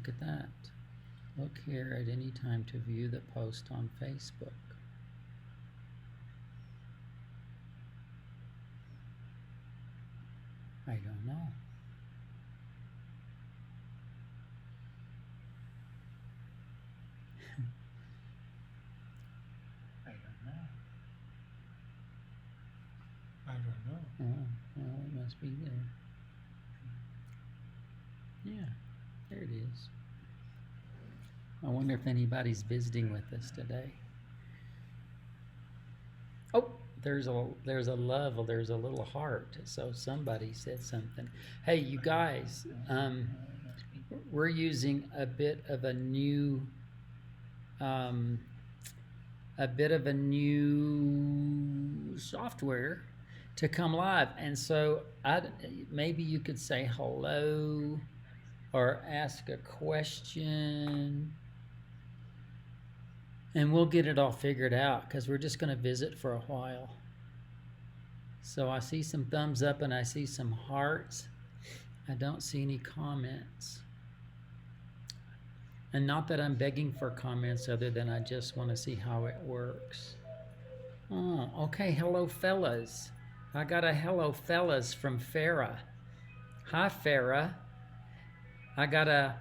at that. Look here at any time to view the post on Facebook. I don't know. I don't know. I don't know. Oh, well, it must be there. Yeah, there it is. I wonder if anybody's visiting with us today. Oh, there's a love, there's a little heart. So somebody said something. Hey, you guys, we're using a bit of a new software to come live, and so maybe you could say hello or ask a question, and we'll get it all figured out because we're just going to visit for a while. So I see some thumbs up and I see some hearts. I don't see any comments. And not that I'm begging for comments, other than I just want to see how it works. Oh, okay. Hello, fellas. I got a hello, fellas from Farah. Hi, Farah. I got a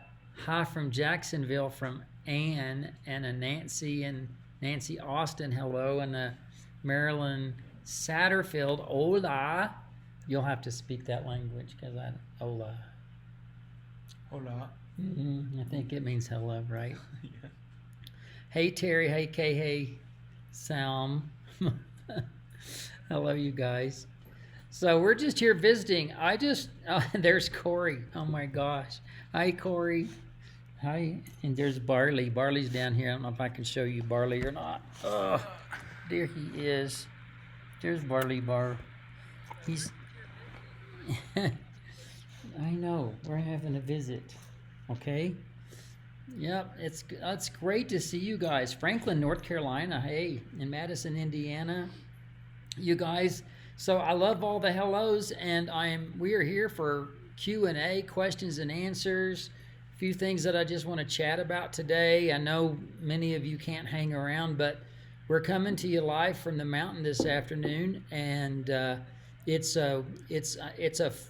hi from Jacksonville from Ann, and a Nancy Austin, hello, and a Marilyn Satterfield, hola. You'll have to speak that language because hola. Hola. I think it means hello, right? Yeah. Hey, Terry. Hey, Kay. Hey, Salm. Hello, you guys. So we're just here visiting. There's Corey. Oh my gosh. Hi, Corey. Hi. And there's Barley. Barley's down here. I don't know if I can show you Barley or not. Oh, there he is. There's Barley Bar. He's... I know. We're having a visit. Okay? Yep. It's great to see you guys. Franklin, North Carolina. Hey. In Madison, Indiana. You guys... So I love all the hellos, and we are here for Q&A, questions and answers. A few things that I just want to chat about today. I know many of you can't hang around, but we're coming to you live from the mountain this afternoon, and it's a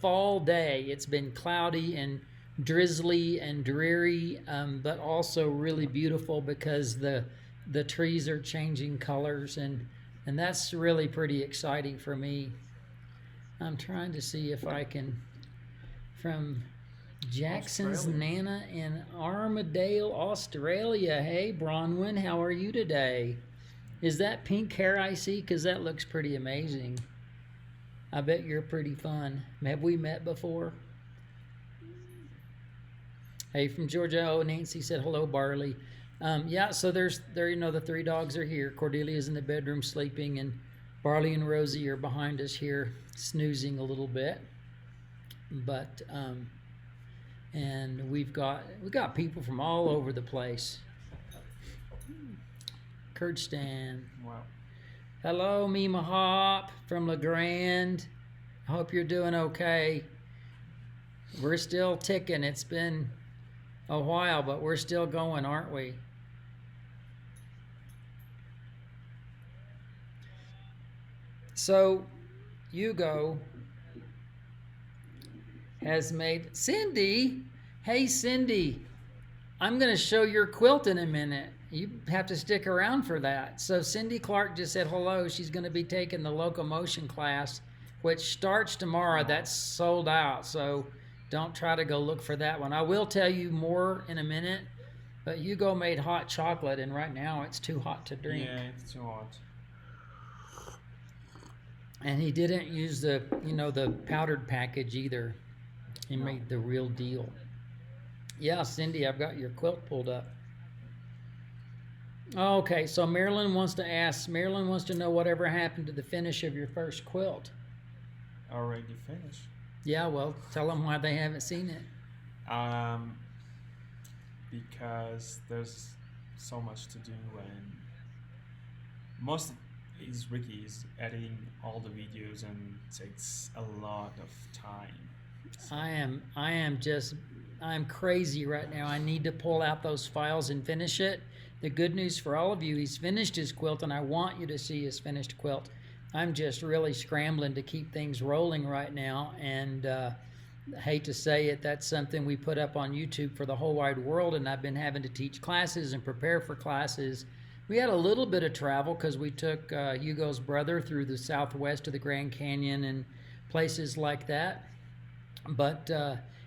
fall day. It's been cloudy and drizzly and dreary, but also really beautiful because the trees are changing colors, and that's really pretty exciting for me. I'm trying to see if I can, from Jackson's Australia. Nana in Armadale, Australia. Hey, Bronwyn, how are you today? Is that pink hair I see? Because that looks pretty amazing. I bet you're pretty fun. Have we met before? Hey, from Georgia. Oh, Nancy said hello, Barley. Yeah, so the three dogs are here. Cordelia's in the bedroom sleeping, and Barley and Rosie are behind us here snoozing a little bit. But and we've got people from all over the place. Kurdstan. Wow. Hello, Mima Hop from LeGrand. I hope you're doing okay. We're still ticking. It's been a while, but we're still going, aren't we? So, Hugo has made... Cindy! Hey, Cindy! I'm going to show your quilt in a minute. You have to stick around for that. So, Cindy Clark just said hello. She's going to be taking the locomotion class, which starts tomorrow. That's sold out, so don't try to go look for that one. I will tell you more in a minute, but Hugo made hot chocolate, and right now it's too hot to drink. Yeah, it's too hot. And he didn't use the powdered package either. He made the real deal. Yeah, Cindy, I've got your quilt pulled up. Okay, so Marilyn wants to know whatever happened to the finish of your first quilt. Already finished. Yeah, well, tell them why they haven't seen it. Because there's so much to do, and most is Ricky is editing all the videos and takes a lot of time. I am just I'm crazy right now. I need to pull out those files and finish it. The good news for all of you, he's finished his quilt, and I want you to see his finished quilt. I'm just really scrambling to keep things rolling right now, and I hate to say it, that's something we put up on YouTube for the whole wide world, and I've been having to teach classes and prepare for classes. We had a little bit of travel because we took Hugo's brother through the southwest of the Grand Canyon and places like that. But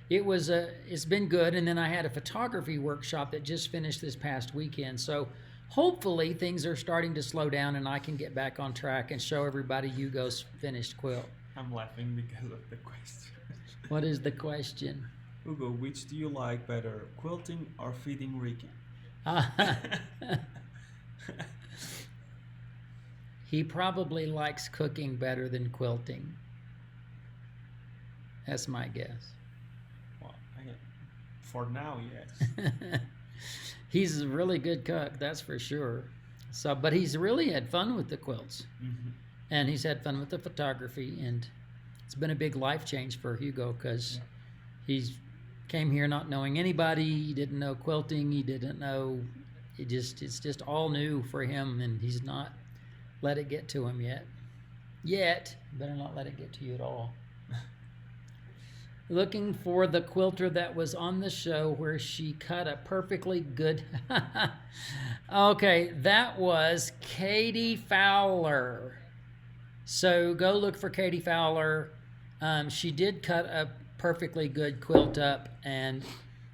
it's been good. And then I had a photography workshop that just finished this past weekend. So hopefully things are starting to slow down and I can get back on track and show everybody Hugo's finished quilt. I'm laughing because of the question. What is the question? Hugo, which do you like better, quilting or feeding Ricky? He probably likes cooking better than quilting. That's my guess. Well, for now, yes. He's a really good cook, that's for sure. So, but he's really had fun with the quilts, and he's had fun with the photography, and it's been a big life change for Hugo because he's came here not knowing anybody. He didn't know quilting. He didn't know. It's just all new for him, and he's not let it get to him yet. Better not let it get to you at all. Looking for the quilter that was on the show where she cut a perfectly good... Okay, that was Katie Fowler. So go look for Katie Fowler. She did cut a perfectly good quilt up, and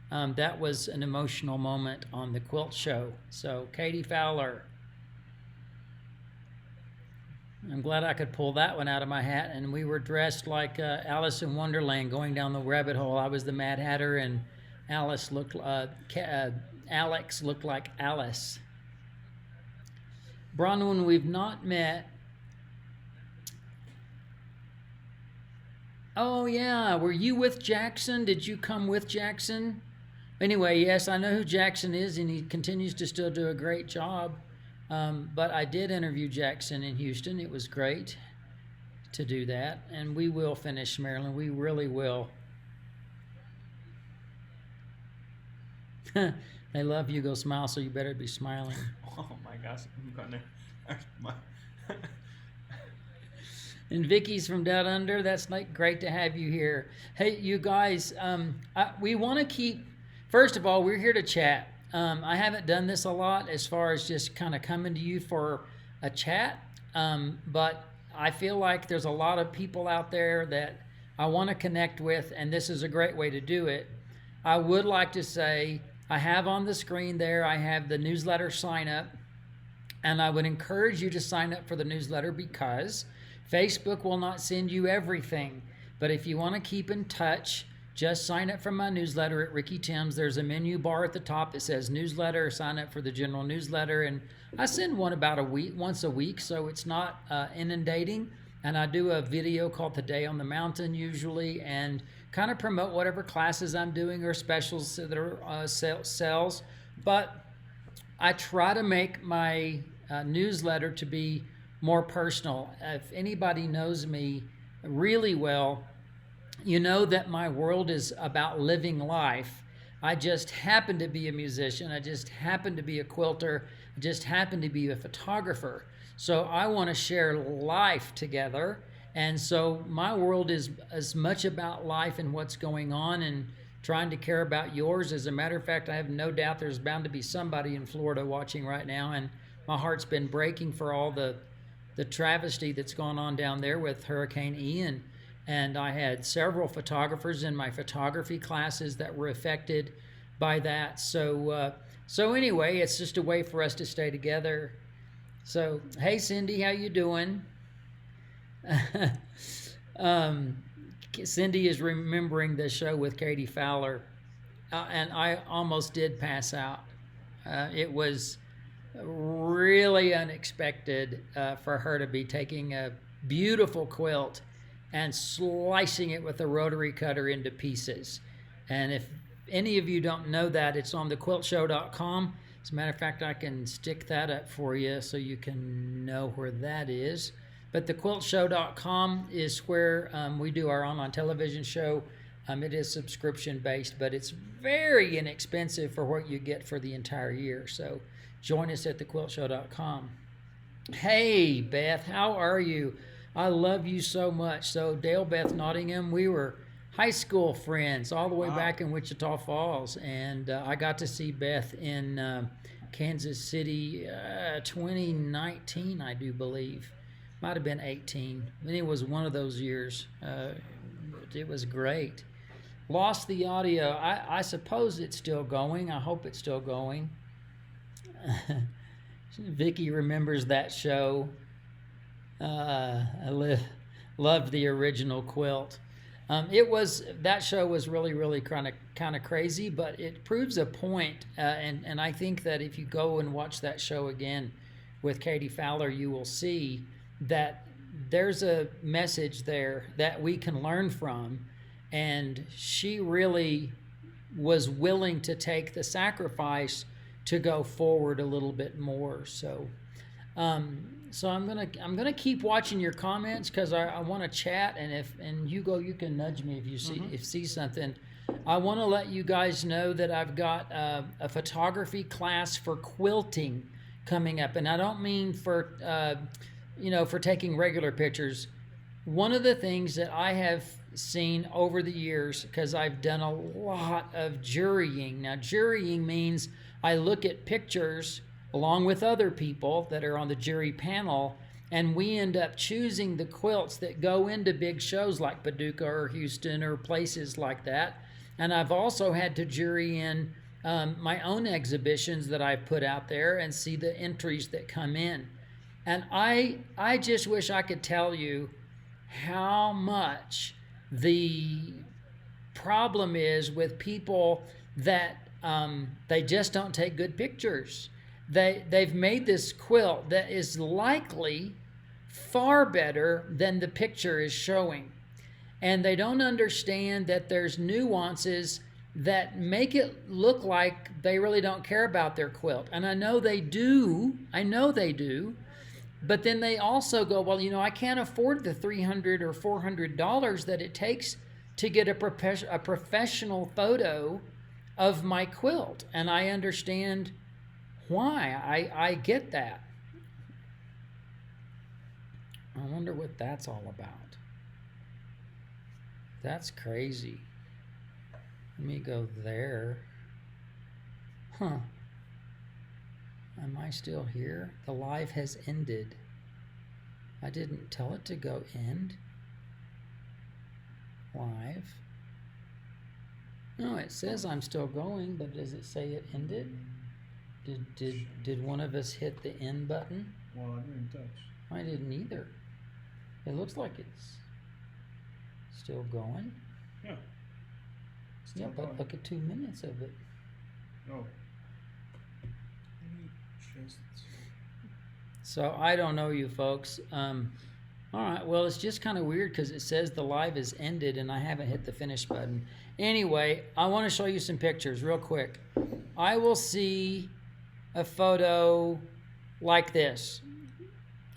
that was an emotional moment on the quilt show. So Katie Fowler. I'm glad I could pull that one out of my hat, and we were dressed like Alice in Wonderland going down the rabbit hole. I was the Mad Hatter, and Alex looked like Alice. Bronwyn, we've not met. Oh yeah, were you with Jackson? Did you come with Jackson? Anyway, yes, I know who Jackson is, and he continues to still do a great job. But I did interview Jackson in Houston. It was great to do that. And we will finish, Marilyn. We really will. They love Hugo Smile, so you better be smiling. Oh my gosh, I'm gonna hurt my... And Vicky's from Down Under. That's like great to have you here. Hey, you guys, we want to keep... First of all, we're here to chat. I haven't done this a lot as far as just kind of coming to you for a chat, but I feel like there's a lot of people out there that I want to connect with, and this is a great way to do it. I would like to say I have on the screen there, I have the newsletter sign up, and I would encourage you to sign up for the newsletter because Facebook will not send you everything, but if you want to keep in touch, just sign up for my newsletter at Ricky Tim's. There's a menu bar at the top that says newsletter. Sign up for the general newsletter. And I send one about once a week, so it's not inundating. And I do a video called The Day on the Mountain usually, and kind of promote whatever classes I'm doing or specials that are sales. But I try to make my newsletter to be more personal. If anybody knows me really well, you know that my world is about living life. I just happen to be a musician. I just happen to be a quilter. I just happen to be a photographer. So I want to share life together. And so my world is as much about life and what's going on and trying to care about yours. As a matter of fact, I have no doubt there's bound to be somebody in Florida watching right now. And my heart's been breaking for all the travesty that's gone on down there with Hurricane Ian. And I had several photographers in my photography classes that were affected by that. So anyway, it's just a way for us to stay together. So, hey, Cindy, how you doing? Cindy is remembering the show with Katie Fowler, and I almost did pass out. It was really unexpected for her to be taking a beautiful quilt and slicing it with a rotary cutter into pieces. And if any of you don't know that, it's on thequiltshow.com. As a matter of fact, I can stick that up for you so you can know where that is. But thequiltshow.com is where we do our online television show. It is subscription based, but it's very inexpensive for what you get for the entire year. So join us at thequiltshow.com. Hey, Beth, how are you? I love you so much. So Dale Beth Nottingham, we were high school friends all the way back in Wichita Falls, and I got to see Beth in Kansas City 2019, I do believe. Might have been 18. I mean, it was one of those years. It was great. Lost the audio. I suppose it's still going. I hope it's still going. Vicky remembers that show. Loved the original quilt. That show was really kind of crazy, but it proves a point. And I think that if you go and watch that show again with Katie Fowler, you will see that there's a message there that we can learn from. And she really was willing to take the sacrifice to go forward a little bit more. So I'm gonna keep watching your comments, because I want to chat, and Hugo, you can nudge me if you see something. I want to let you guys know that I've got a photography class for quilting coming up, and I don't mean for for taking regular pictures. One of the things that I have seen over the years, because I've done a lot of jurying. Now, jurying means I look at pictures along with other people that are on the jury panel, and we end up choosing the quilts that go into big shows like Paducah or Houston or places like that. And I've also had to jury in my own exhibitions that I've put out there and see the entries that come in. And I just wish I could tell you how much the problem is with people that they just don't take good pictures. They've made this quilt that is likely far better than the picture is showing. And they don't understand that there's nuances that make it look like they really don't care about their quilt. And I know they do. But then they also go, well, I can't afford the $300 or $400 that it takes to get a professional photo of my quilt. And I understand why. I get that. I wonder what that's all about. That's crazy. Let me go there. Huh. Am I still here? The live has ended. I didn't tell it to go end. Live. No, it says I'm still going, but does it say it ended? Did one of us hit the end button? Well, I didn't touch. I didn't either. It looks like it's still going. Yeah. Still going. But look at 2 minutes of it. Oh. So I don't know, you folks. All right, well, it's just kind of weird because it says the live is ended and I haven't hit the finish button. Anyway, I want to show you some pictures real quick. I will see a photo like this.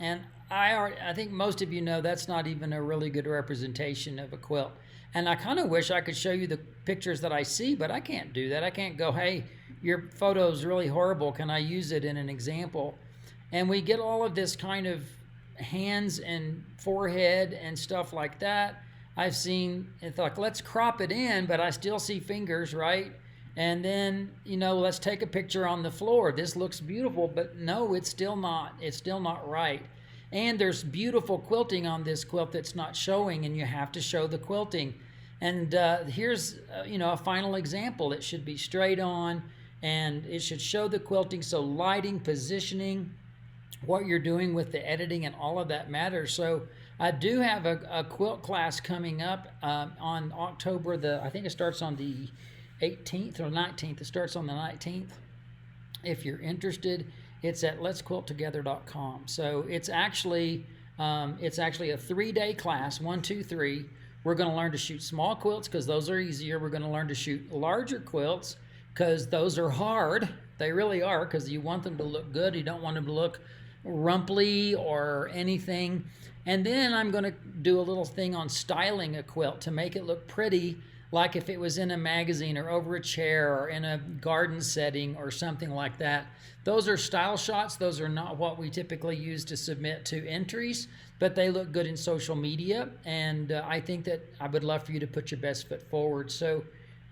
And I think most of you know that's not even a really good representation of a quilt. And I kind of wish I could show you the pictures that I see, but I can't do that. I can't go, hey, your photo's really horrible. Can I use it in an example? And we get all of this kind of hands and forehead and stuff like that. I've seen, it's like, let's crop it in, but I still see fingers, right? And then, let's take a picture on the floor. This looks beautiful, but no, it's still not. It's still not right. And there's beautiful quilting on this quilt that's not showing, and you have to show the quilting. And here's, a final example. It should be straight on, and it should show the quilting. So lighting, positioning, what you're doing with the editing, and all of that matters. So I do have a quilt class coming up on October I think it starts on the 18th or 19th. It starts on the 19th. If you're interested, it's at letsquilttogether.com. So it's actually a 3-day class, 1, 2, 3. We're going to learn to shoot small quilts because those are easier. We're going to learn to shoot larger quilts because those are hard. They really are, because you want them to look good. You don't want them to look rumply or anything. And then I'm going to do a little thing on styling a quilt to make it look pretty, like if it was in a magazine or over a chair or in a garden setting or something like that. Those are style shots. Those are not what we typically use to submit to entries, but they look good in social media. And I think that I would love for you to put your best foot forward. So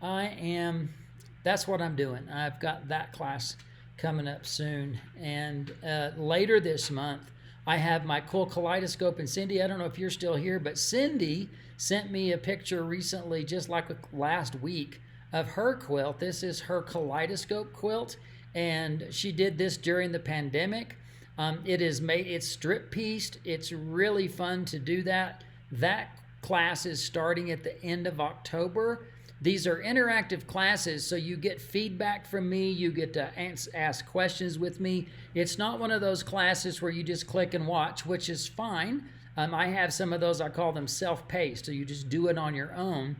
that's what I'm doing. I've got that class coming up soon. And later this month, I have my cool Kaleidoscope. And Cindy, I don't know if you're still here, but Cindy sent me a picture recently, just like last week, of her quilt. This is her Kaleidoscope quilt, and she did this during the pandemic. It's strip pieced. It's really fun to do that. That class is starting at the end of October. These are interactive classes, so you get feedback from me. You get to ask questions with me. It's not one of those classes where you just click and watch, which is fine. I have some of those, I call them self-paced, so you just do it on your own.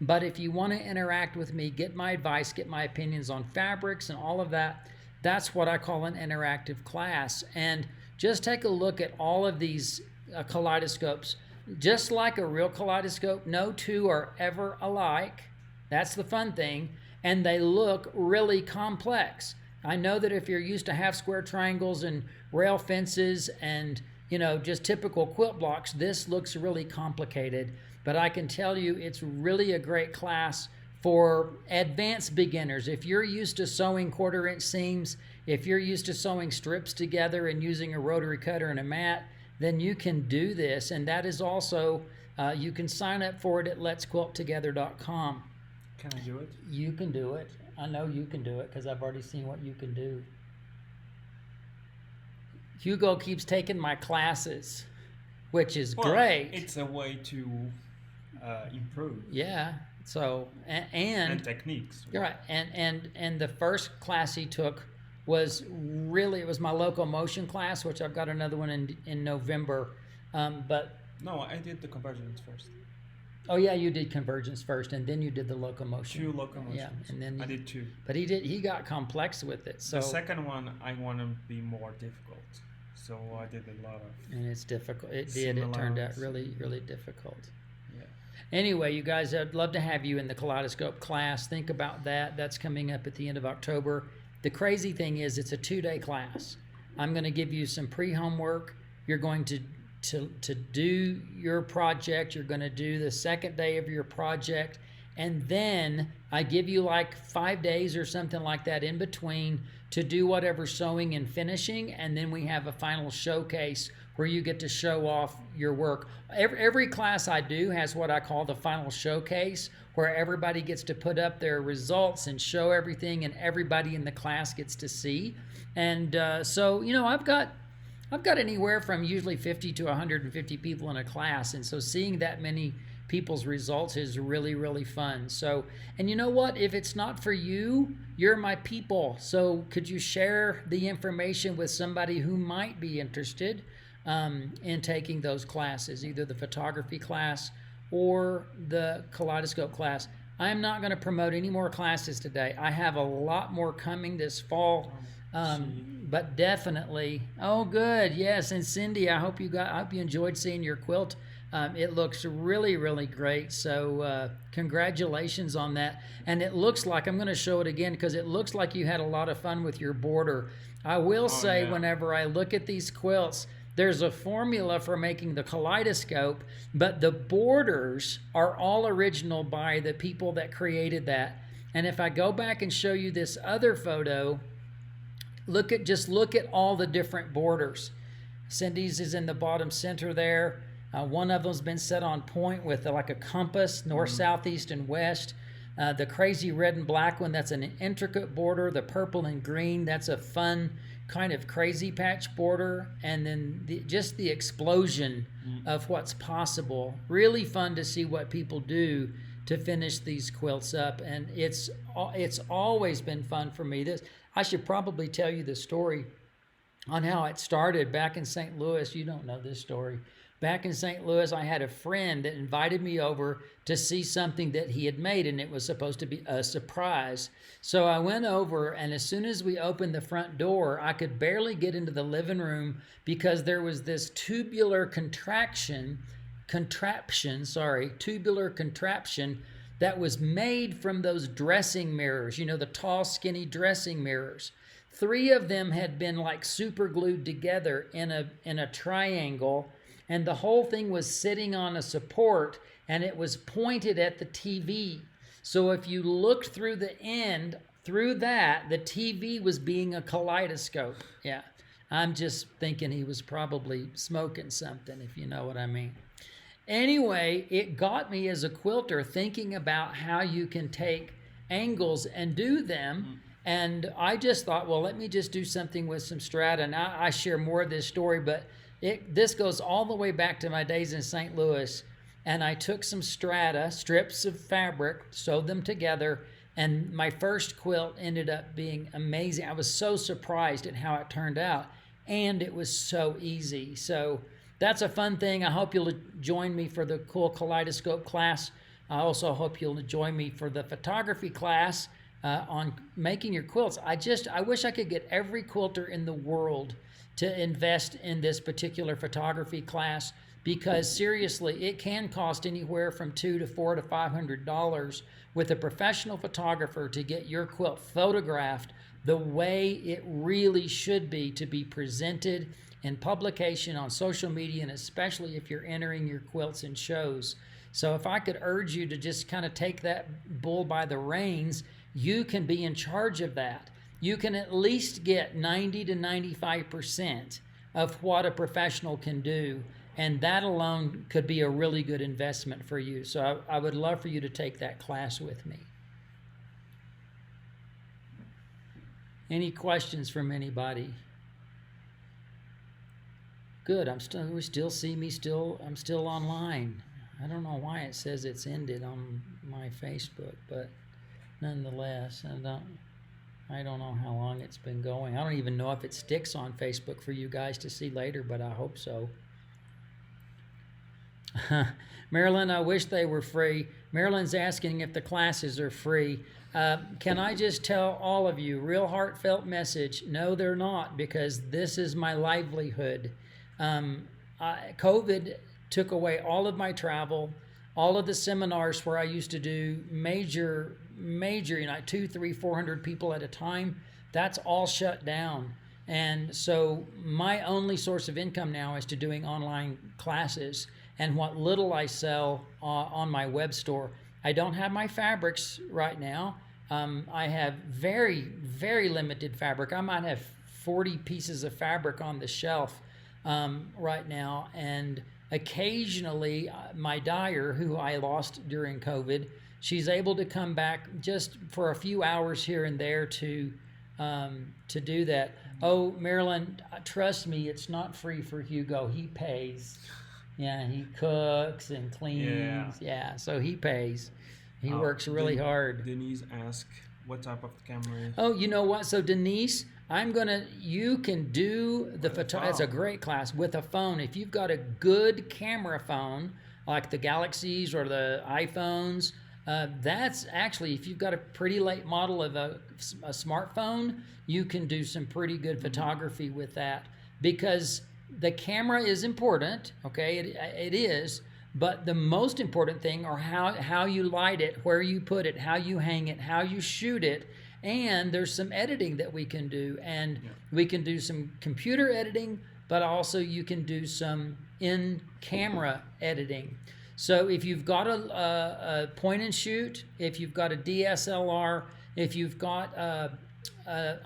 But if you want to interact with me, get my advice, get my opinions on fabrics and all of that, that's what I call an interactive class. And just take a look at all of these kaleidoscopes. Just like a real kaleidoscope, no two are ever alike. That's the fun thing. And they look really complex. I know that if you're used to half square triangles and rail fences and just typical quilt blocks, this looks really complicated. But I can tell you it's really a great class for advanced beginners. If you're used to sewing 1/4-inch seams, if you're used to sewing strips together and using a rotary cutter and a mat, then you can do this. And that is also, you can sign up for it at letsquilttogether.com. Can I do it? You can do it. I know you can do it because I've already seen what you can do. Hugo keeps taking my classes, which is great. It's a way to improve. Yeah. So and techniques. You're right. And the first class he took was it was my locomotion class, which I've got another one in November. But no, I did the convergence first. Oh yeah, you did convergence first, and then you did the locomotion. 2 locomotions. Yeah, and then I did 2. But he got complex with it. So the second one, I want to be more difficult, so I did a lot of. And it's difficult. It did. It turned out really, really difficult. Yeah. Anyway, you guys, I'd love to have you in the Kaleidoscope class. Think about that. That's coming up at the end of October. The crazy thing is, it's a 2-day class. I'm going to give you some pre-homework. You're going to do your project. You're going to do the second day of your project, and then I give you like 5 days or something like that in between to do whatever sewing and finishing, and then we have a final showcase where you get to show off your work. Every class I do has what I call the final showcase, where everybody gets to put up their results and show everything, and everybody in the class gets to see. And so I've got anywhere from usually 50 to 150 people in a class, and so seeing that many people's results is really, really fun. So, and you know what? If it's not for you, you're my people. So could you share the information with somebody who might be interested in taking those classes, either the photography class or the Kaleidoscope class? I'm not going to promote any more classes today. I have a lot more coming this fall. But definitely, oh good, yes. And Cindy, I hope you enjoyed seeing your quilt. It looks really, really great. So congratulations on that. And it looks like, I'm going to show it again because it looks like you had a lot of fun with your border. I will say, yeah, whenever I look at these quilts, there's a formula for making the Kaleidoscope, but the borders are all original by the people that created that. And if I go back and show you this other photo, look at all the different borders. Cindy's is in the bottom center there. One of them's been set on point with like a compass, north, south, east, and west. The crazy red and black one, that's an intricate border. The purple and green, that's a fun kind of crazy patch border. And then just the explosion of what's possible. Really fun to see what people do to finish these quilts up. And it's always been fun for me. I should probably tell you the story on how it started back in St. Louis. You don't know this story. Back in St. Louis, I had a friend that invited me over to see something that he had made, and it was supposed to be a surprise. So I went over, and as soon as we opened the front door, I could barely get into the living room because there was this tubular contraption that was made from those dressing mirrors, the tall, skinny dressing mirrors. 3 of them had been like super glued together in a triangle, and the whole thing was sitting on a support, and it was pointed at the TV. So if you looked through the end, through that, the TV was being a kaleidoscope. Yeah, I'm just thinking he was probably smoking something, if you know what I mean. Anyway, it got me as a quilter thinking about how you can take angles and do them. And I just thought, well, let me just do something with some strata. And I share more of this story, but this goes all the way back to my days in St. Louis. And I took some strata, strips of fabric, sewed them together, and my first quilt ended up being amazing. I was so surprised at how it turned out, and it was so easy. So that's a fun thing. I hope you'll join me for the cool Kaleidoscope class. I also hope you'll join me for the photography class on making your quilts. I wish I could get every quilter in the world to invest in this particular photography class, because seriously, it can cost anywhere from $200 to $400 to $500 with a professional photographer to get your quilt photographed the way it really should be to be presented in publication on social media, and especially if you're entering your quilts in shows. So if I could urge you to just kind of take that bull by the reins, you can be in charge of that. You can at least get 90 to 95% of what a professional can do, and that alone could be a really good investment for you. So I would love for you to take that class with me. Any questions from anybody? Good. We still see me. I'm still online. I don't know why it says it's ended on my Facebook, but nonetheless, I don't know how long it's been going. I don't even know if it sticks on Facebook for you guys to see later, but I hope so. Marilyn, I wish they were free. Marilyn's asking if the classes are free. Can I just tell all of you, real heartfelt message, no, they're not, because this is my livelihood. COVID took away all of my travel, all of the seminars where I used to do major, 200, 300, 400 people at a time. That's all shut down. And so my only source of income now is to doing online classes and what little I sell on my web store. I don't have my fabrics right now. I have very, very limited fabric. I might have 40 pieces of fabric on the shelf right now. And occasionally my dyer, who I lost during COVID, she's able to come back just for a few hours here and there to do that. Oh, Marilyn, trust me, it's not free for Hugo. He pays. Yeah, he cooks and cleans. Yeah, so he pays. He works really hard. Denise asked what type of camera. Oh, you know what? So Denise, you can do the photo. It's a great class with a phone. If you've got a good camera phone, like the Galaxies or the iPhones, that's actually, if you've got a pretty late model of a smartphone, you can do some pretty good photography with that, because the camera is important, okay? It is, but the most important thing are how you light it, where you put it, how you hang it, how you shoot it, and there's some editing that we can do, and we can do some computer editing, but also you can do some in-camera editing. So if you've got a point and shoot, if you've got a DSLR, if you've got an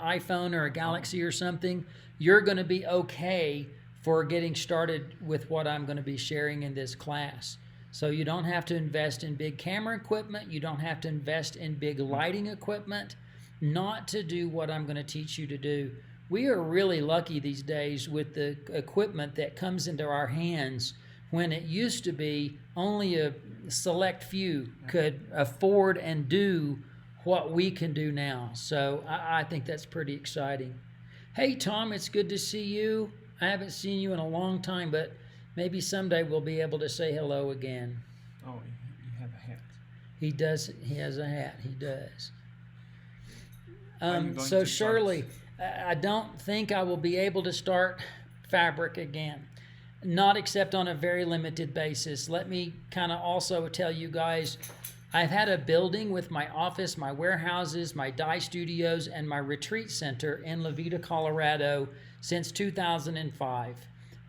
iPhone or a Galaxy or something, you're going to be okay for getting started with what I'm going to be sharing in this class. So you don't have to invest in big camera equipment. You don't have to invest in big lighting equipment not to do what I'm going to teach you to do. We are really lucky these days with the equipment that comes into our hands, when it used to be only a select few could afford and do what we can do now. So I think that's pretty exciting. Hey, Tom, it's good to see you. I haven't seen you in a long time, but maybe someday we'll be able to say hello again. Oh, you have a hat. He does. He has a hat. He does. So Shirley, I don't think I will be able to start fabric again, not except on a very limited basis. Let me kind of also tell you guys, I've had a building with my office, my warehouses, my dye studios, and my retreat center in La Veta, Colorado since 2005.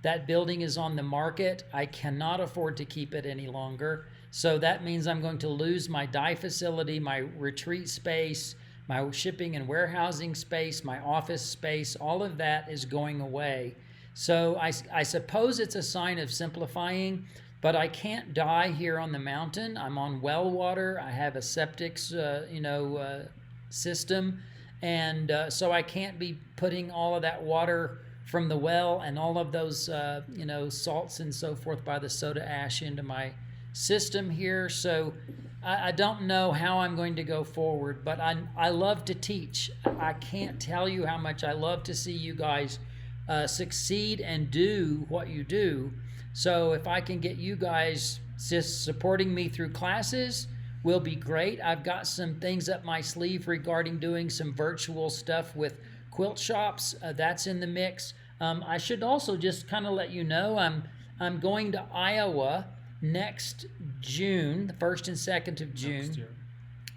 That building is on the market. I cannot afford to keep it any longer. So that means I'm going to lose my dye facility, my retreat space, my shipping and warehousing space, my office space. All of that is going away. So I suppose it's a sign of simplifying, but I can't dye here on the mountain. I'm on well water. I have a septic, system, and so I can't be putting all of that water from the well and all of those, salts and so forth by the soda ash into my system here. So I don't know how I'm going to go forward, but I love to teach. I can't tell you how much I love to see you guys succeed and do what you do. So if I can get you guys just supporting me through classes, will be great. I've got some things up my sleeve regarding doing some virtual stuff with quilt shops. That's in the mix. I should also just kind of let you know I'm going to Iowa next June, the 1st and 2nd of June.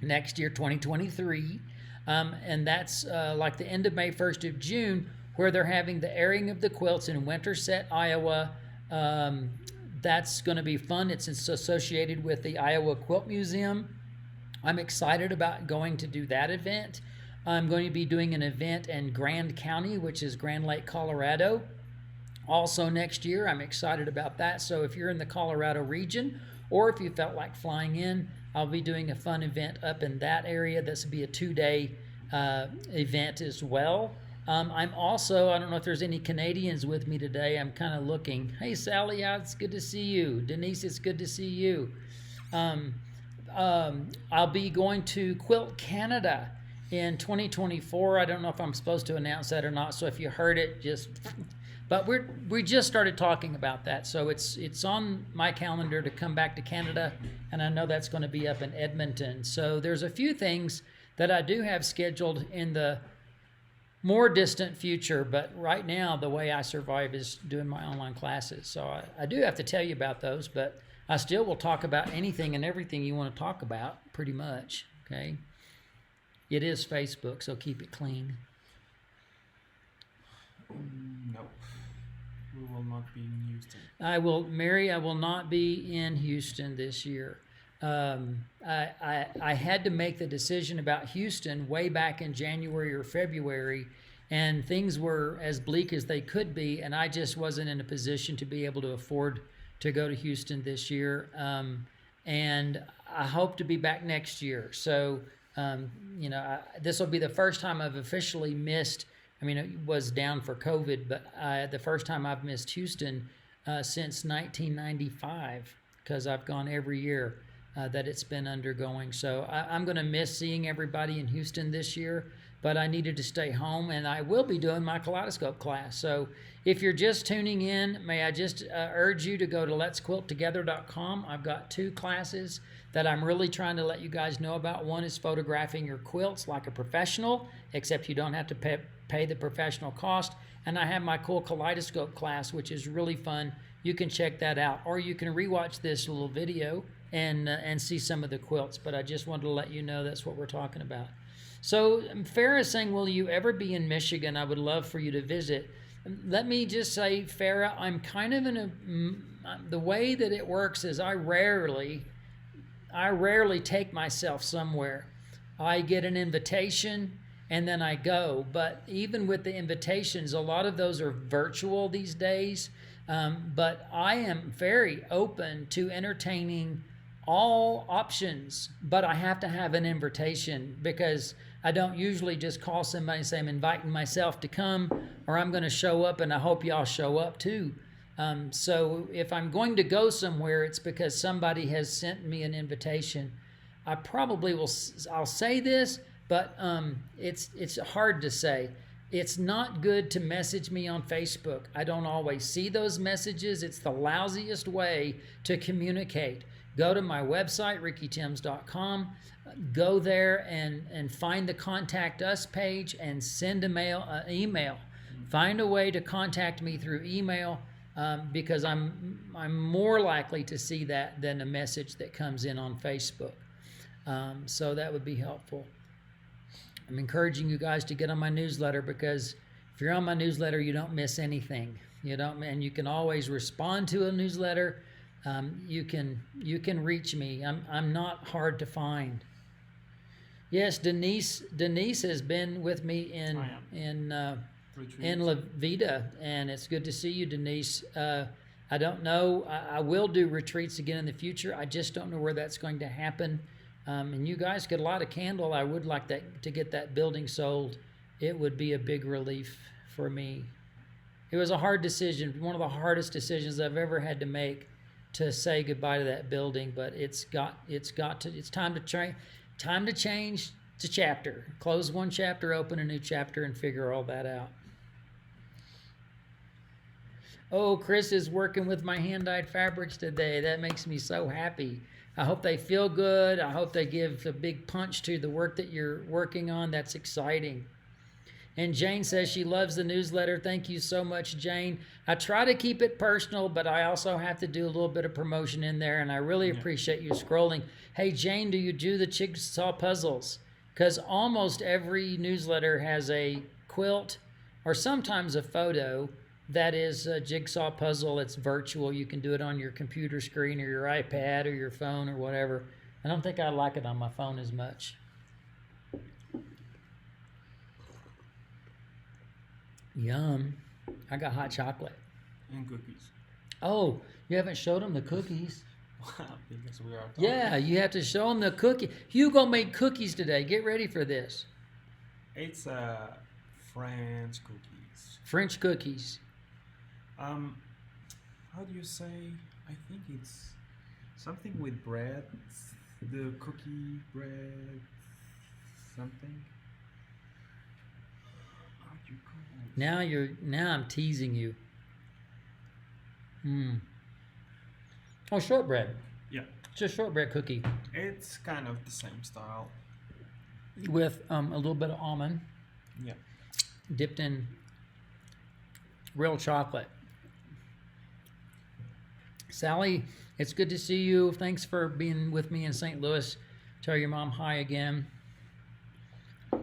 Next year, 2023. And that's like the end of May, 1st of June, where they're having the airing of the quilts in Winterset, Iowa. That's going to be fun. It's associated with the Iowa Quilt Museum. I'm excited about going to do that event. I'm going to be doing an event in Grand County, which is Grand Lake, Colorado. Also next year, I'm excited about that. So if you're in the Colorado region, or if you felt like flying in, I'll be doing a fun event up in that area. This will be a 2-day event as well. I'm also, I don't know if there's any Canadians with me today. I'm kind of looking. Hey, Sally, it's good to see you. Denise, it's good to see you. I'll be going to Quilt Canada in 2024. I don't know if I'm supposed to announce that or not. So if you heard it, but we just started talking about that. So it's on my calendar to come back to Canada, and I know that's going to be up in Edmonton. So there's a few things that I do have scheduled in the more distant future, but right now the way I survive is doing my online classes. So I do have to tell you about those, but I still will talk about anything and everything you want to talk about, pretty much. Okay, it is Facebook, so keep it clean. No, we will not be in Houston. I will not be in Houston this year. I had to make the decision about Houston way back in January or February, and things were as bleak as they could be, and I just wasn't in a position to be able to afford to go to Houston this year. And I hope to be back next year. So, this will be the first time I've officially missed. I mean, it was down for COVID, but the first time I've missed Houston since 1995, because I've gone every year that it's been undergoing. So I'm going to miss seeing everybody in Houston this year, but I needed to stay home, and I will be doing my Kaleidoscope class. So if you're just tuning in, may I just urge you to go to letsquilttogether.com. I've got 2 classes that I'm really trying to let you guys know about. One is photographing your quilts like a professional, except you don't have to pay the professional cost. And I have my cool Kaleidoscope class, which is really fun. You can check that out, or you can rewatch this little video and see some of the quilts. But I just wanted to let you know that's what we're talking about. So Farah is saying, will you ever be in Michigan? I would love for you to visit. Let me just say, Farah, I'm kind of the way that it works is I rarely take myself somewhere. I get an invitation and then I go. But even with the invitations, a lot of those are virtual these days. But I am very open to entertaining all options, but I have to have an invitation, because I don't usually just call somebody and say I'm inviting myself to come, or I'm going to show up and I hope y'all show up too. So if I'm going to go somewhere, it's because somebody has sent me an invitation. I probably will, I'll say this, but it's hard to say. It's not good to message me on Facebook. I don't always see those messages. It's the lousiest way to communicate. Go to my website, rickytims.com. Go there and find the Contact Us page and send an email. Find a way to contact me through email, because I'm more likely to see that than a message that comes in on Facebook. So that would be helpful. I'm encouraging you guys to get on my newsletter, because if you're on my newsletter, you don't miss anything. You don't, and you can always respond to a newsletter. You can reach me. I'm not hard to find. Yes, Denise has been with me in La Vida, and it's good to see you, Denise. I don't know. I will do retreats again in the future. I just don't know where that's going to happen. And you guys could light a candle. I would like to get that building sold. It would be a big relief for me. It was a hard decision, one of the hardest decisions I've ever had to make, to say goodbye to that building. But it's time to change the chapter. Close one chapter, open a new chapter, and figure all that out. Oh, Chris is working with my hand-dyed fabrics today. That makes me so happy. I hope they feel good. I hope they give a big punch to the work that you're working on. That's exciting. And Jane says she loves the newsletter. Thank you so much, Jane. I try to keep it personal, but I also have to do a little bit of promotion in there, and I really appreciate you scrolling. Hey, Jane, do you do the jigsaw puzzles? Because almost every newsletter has a quilt or sometimes a photo that is a jigsaw puzzle. It's virtual. You can do it on your computer screen or your iPad or your phone or whatever. I don't think I like it on my phone as much. Yum. I got hot chocolate. And cookies. Oh, you haven't showed them the cookies? Because we are talking. Yeah, you have to show them the cookie. Hugo made cookies today. Get ready for this. It's French cookies. French cookies. How do you say? I think it's something with bread. The cookie bread. Something. How do you call it? Now I'm teasing you. Oh, shortbread. Yeah. It's a shortbread cookie It's kind of the same style. with a little bit of almond Yeah. dipped in real chocolate. Sally, it's good to see you. Thanks for being with me in St. Louis. Tell your mom hi again.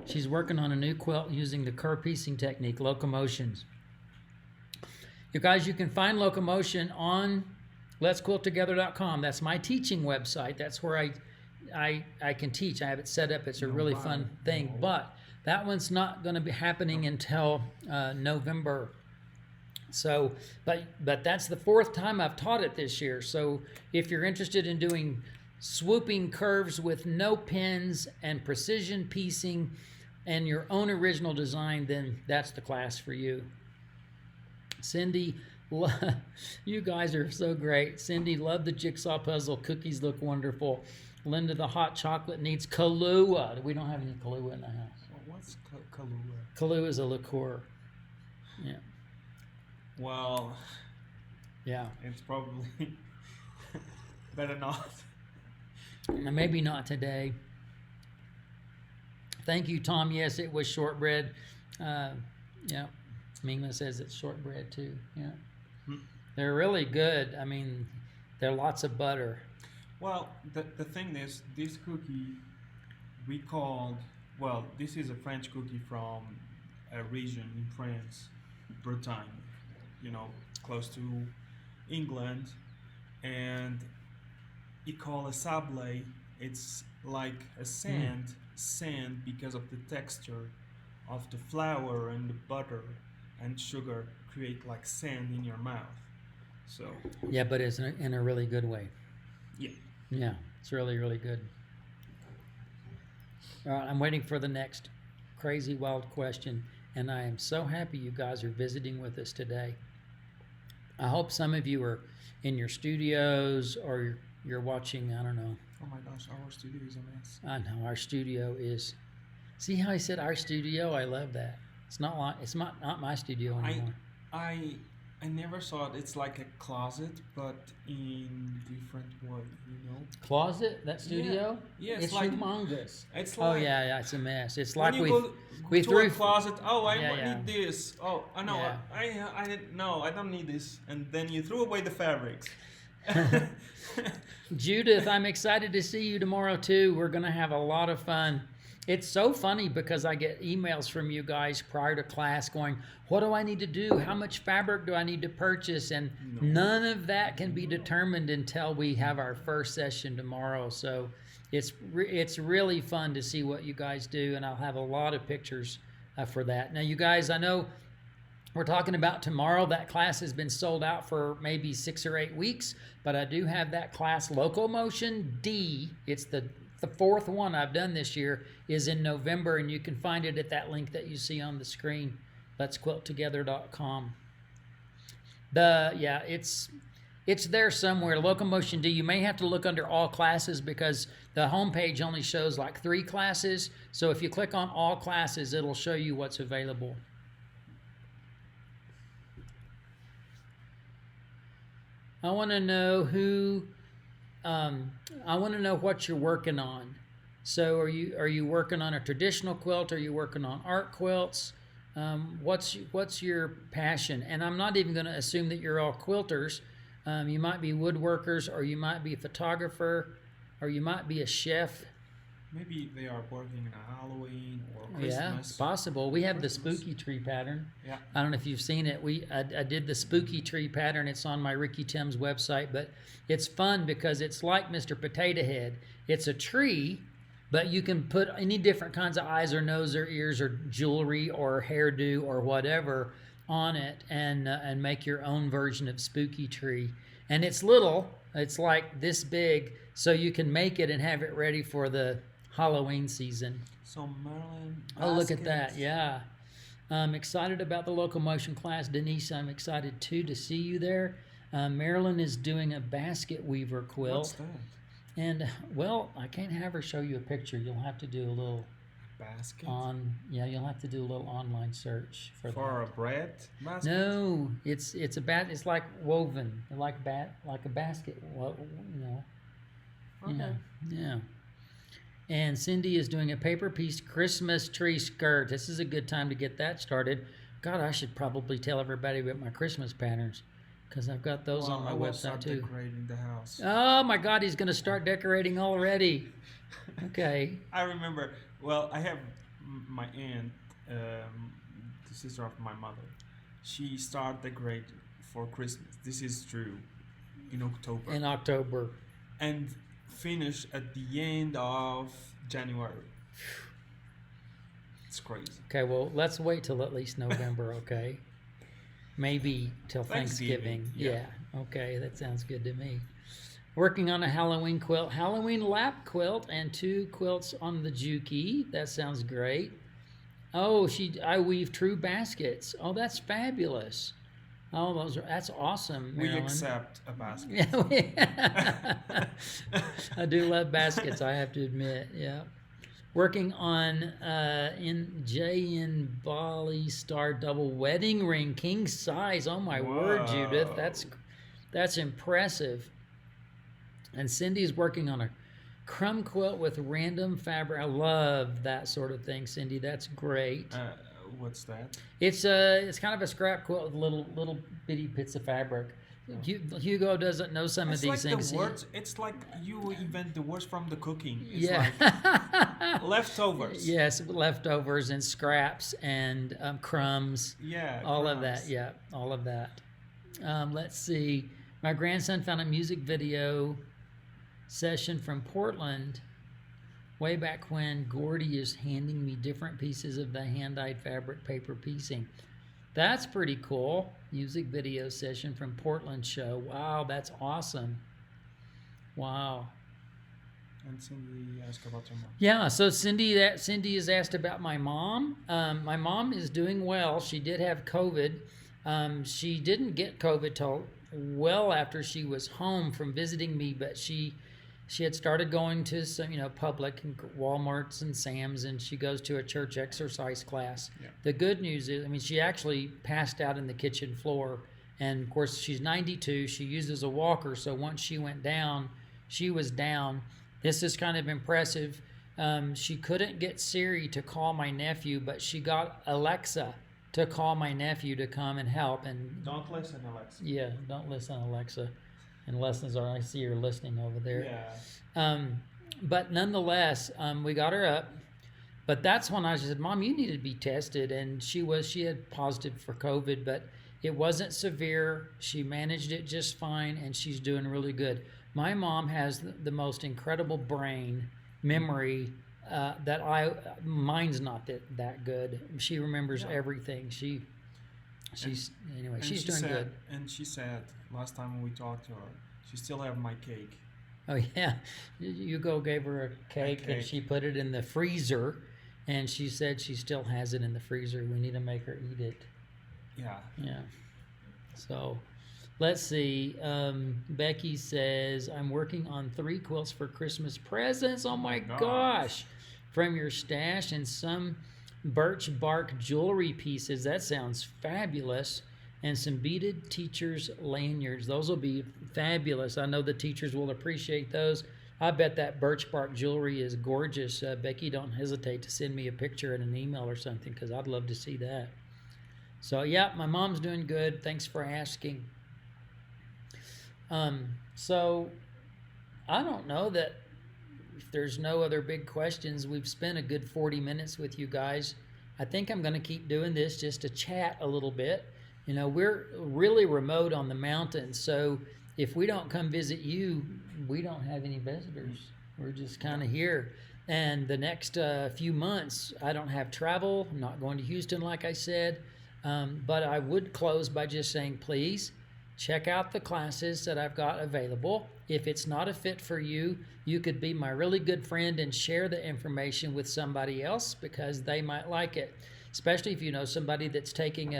She's working on a new quilt using the curve piecing technique, locomotions. You guys, you can find locomotion on letsquilttogether.com. That's my teaching website. That's where I can teach. I have it set up. It's a really fun thing. But that one's not going to be happening until November. So, but that's the 4th time I've taught it this year. So if you're interested in doing swooping curves with no pins and precision piecing and your own original design, then that's the class for you. Cindy, you guys are so great. Cindy, love the jigsaw puzzle. Cookies look wonderful. Linda, the hot chocolate needs Kahlua. We don't have any Kahlua in the house. What's Kahlua? Kahlua is a liqueur. Yeah. Well, Yeah. it's probably better not. Maybe not today. Thank you, Tom. Yes, it was shortbread. Yeah. Mingla says it's shortbread too. Yeah. They're really good. I mean, they're lots of butter. Well, the thing is, this cookie we called, well, this is a French cookie from a region in France, Bretagne, close to England, and it called a sablé. It's like a sand because of the texture of the flour and the butter and sugar create like sand in your mouth. So Yeah, but it's in a really good way. yeah. Yeah, it's really, really good. All right, I'm waiting for the next crazy wild question, and I am so happy you guys are visiting with us today. I hope some of you are in your studios or you're watching, I don't know. Oh my gosh, our studio is a mess. I know, our studio is... See how I said our studio? I love that. It's not my studio anymore. I never saw it. It's like a closet, but in different way, Closet? That studio? Yeah, it's like humongous. It's Oh like yeah, it's a mess. It's when like you go we to threw a closet. Oh, I Yeah. need this. Oh, I know. Yeah. I didn't know. I don't need this. And then you threw away the fabrics. Judith, I'm excited to see you tomorrow too. We're going to have a lot of fun. It's so funny because I get emails from you guys prior to class going, what do I need to do? How much fabric do I need to purchase? And none of that can be determined until we have our first session tomorrow. So it's really fun to see what you guys do, and I'll have a lot of pictures for that. Now, you guys, I know we're talking about tomorrow. That class has been sold out for maybe 6 or 8 weeks, but I do have that class, Locomotion D. It's the fourth one I've done this year, is in November, and you can find it at that link that you see on the screen, letsquilttogether.com. It's there somewhere, Locomotion D. You may have to look under all classes because the homepage only shows like 3 classes. So if you click on all classes, it'll show you what's available. I want to know I want to know what you're working on. So are you working on a traditional quilt? Are you working on art quilts? What's your passion? And I'm not even going to assume that you're all quilters. You might be woodworkers, or you might be a photographer, or you might be a chef. Maybe they are working on Halloween or Christmas. Yeah, it's possible. We have the spooky tree pattern. Yeah. I don't know if you've seen it. I did the spooky tree pattern. It's on my Ricky Tim's website, but it's fun because it's like Mr. Potato Head. It's a tree, but you can put any different kinds of eyes or nose or ears or jewelry or hairdo or whatever on it, and make your own version of spooky tree. And it's little. It's like this big, so you can make it and have it ready for the Halloween season. So Marilyn, oh, look at that. Yeah, I'm excited about the Locomotion class. Denise, I'm excited too to see you there. Marilyn is doing a basket weaver quilt. What's that? And well, I can't have her show you a picture. You'll have to do a little basket you'll have to do a little online search for that. A bread basket? No, it's it's like woven, like a basket, Okay. Yeah. And Cindy is doing a paper piece Christmas tree skirt. This is a good time to get that started. God, I should probably tell everybody about my Christmas patterns because I've got those on my website start too. Decorating the house. Oh my God, he's going to start decorating already. Okay. I remember. Well, I have my aunt, the sister of my mother. She started decorating for Christmas. This is true. In October. In October. And finish at the end of January. It's crazy. Okay, well, let's wait till at least November, okay? Maybe till Thanksgiving. Yeah. Okay, that sounds good to me. Working on a Halloween quilt, Halloween lap quilt, and 2 quilts on the Juki. That sounds great. Oh, I weave true baskets. Oh, that's fabulous. Oh, that's awesome, Marilyn. We accept a basket. Yeah, I do love baskets, I have to admit. Yeah. Working on in Bali Star double wedding ring, king size. Oh my word, Judith, that's impressive. And Cindy's working on a crumb quilt with random fabric. I love that sort of thing, Cindy. That's great. What's that? It's kind of a scrap quilt with little bitty bits of fabric. Hugo doesn't know some of these things. The words, it's like you invent the words from the cooking. It's yeah. Like leftovers. Yes, leftovers and scraps and crumbs. Yeah. All of that. Yeah, all of that. Let's see. My grandson found a music video session from Portland way back when Gordy is handing me different pieces of the hand-dyed fabric paper piecing. That's pretty cool. Music video session from Portland show. Wow, that's awesome. Wow. And Cindy asked about your mom. Yeah, so Cindy has asked about my mom. My mom is doing well. She did have COVID. She didn't get COVID till well after she was home from visiting me, but she had started going to some, public and Walmarts and Sam's, and she goes to a church exercise class. Yeah. The good news is, she actually passed out in the kitchen floor, and of course she's 92. She uses a walker, so once she went down, she was down. This is kind of impressive. She couldn't get Siri to call my nephew, but she got Alexa to call my nephew to come and help. And don't listen, Alexa. Yeah, don't listen, Alexa. and lessons are. I see you're listening over there. Yeah. But nonetheless, we got her up. But that's when I said, Mom, you need to be tested. And she had positive for COVID, but it wasn't severe. She managed it just fine, and she's doing really good. My mom has the most incredible brain memory mine's not that good. She remembers everything. She's doing good. And she said last time when we talked to her, she still have my cake. Oh yeah, Hugo gave her a cake and she put it in the freezer, and she said she still has it in the freezer. We need to make her eat it. Yeah. Yeah. So, let's see. Becky says, I'm working on 3 quilts for Christmas presents. Oh my gosh. From your stash, and some birch bark jewelry pieces. That sounds fabulous. And some beaded teachers lanyards. Those will be fabulous. I know the teachers will appreciate those. I bet that birch bark jewelry is gorgeous. Becky, don't hesitate to send me a picture and an email or something, because I'd love to see that. So, yeah, my mom's doing good. Thanks for asking. So, I don't know that if there's no other big questions, we've spent a good 40 minutes with you guys. I think I'm going to keep doing this just to chat a little bit. You know, we're really remote on the mountain, so if we don't come visit you, we don't have any visitors. We're just kind of here. And the next few months, I don't have travel. I'm not going to Houston, like I said. But I would close by just saying, please check out the classes that I've got available. If it's not a fit for you, you could be my really good friend and share the information with somebody else, because they might like it. Especially if you know somebody that's taking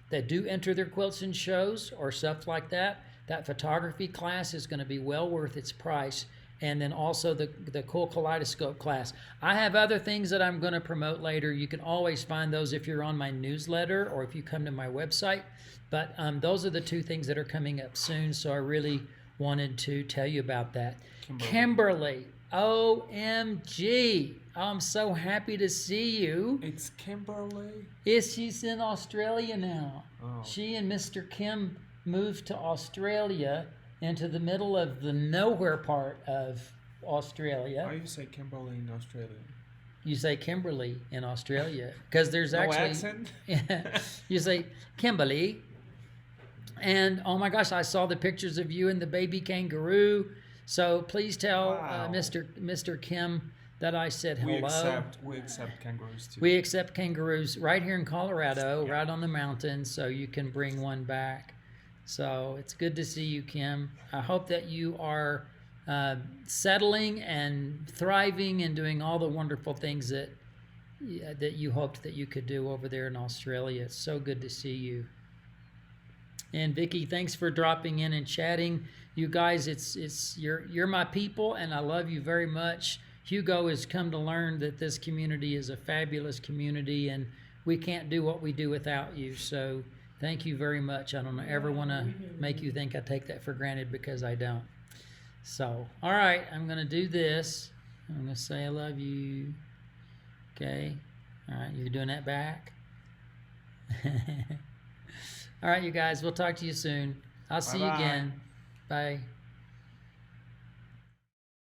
that do enter their quilts in shows or stuff like that. That photography class is going to be well worth its price. And then also the cool Kaleidoscope class. I have other things that I'm going to promote later. You can always find those if you're on my newsletter or if you come to my website. But those are the 2 things that are coming up soon. So I really wanted to tell you about that. Kimberly, OMG. I'm so happy to see you. It's Kimberly? She's in Australia now. Oh. She and Mr. Kim moved to Australia, into the middle of the nowhere part of Australia. Why do you say Kimberly in Australia? You say Kimberly in Australia because there's actually accent. You say Kimberly, and oh my gosh, I saw the pictures of you and the baby kangaroo. So please tell Mr. Kim that I said hello. We accept kangaroos too. We accept kangaroos right here in Colorado, right on the mountain, so you can bring one back. So it's good to see you, Kim. I hope that you are settling and thriving and doing all the wonderful things that you hoped that you could do over there in Australia. It's so good to see you. And Vicky, thanks for dropping in and chatting. You guys, you're my people, and I love you very much. Hugo has come to learn that this community is a fabulous community, and we can't do what we do without you. So thank you very much. I don't ever want to make you think I take that for granted, because I don't. So, all right, I'm going to do this. I'm going to say I love you. Okay. All right, you're doing that back? All right, you guys, we'll talk to you soon. I'll see you again. Bye.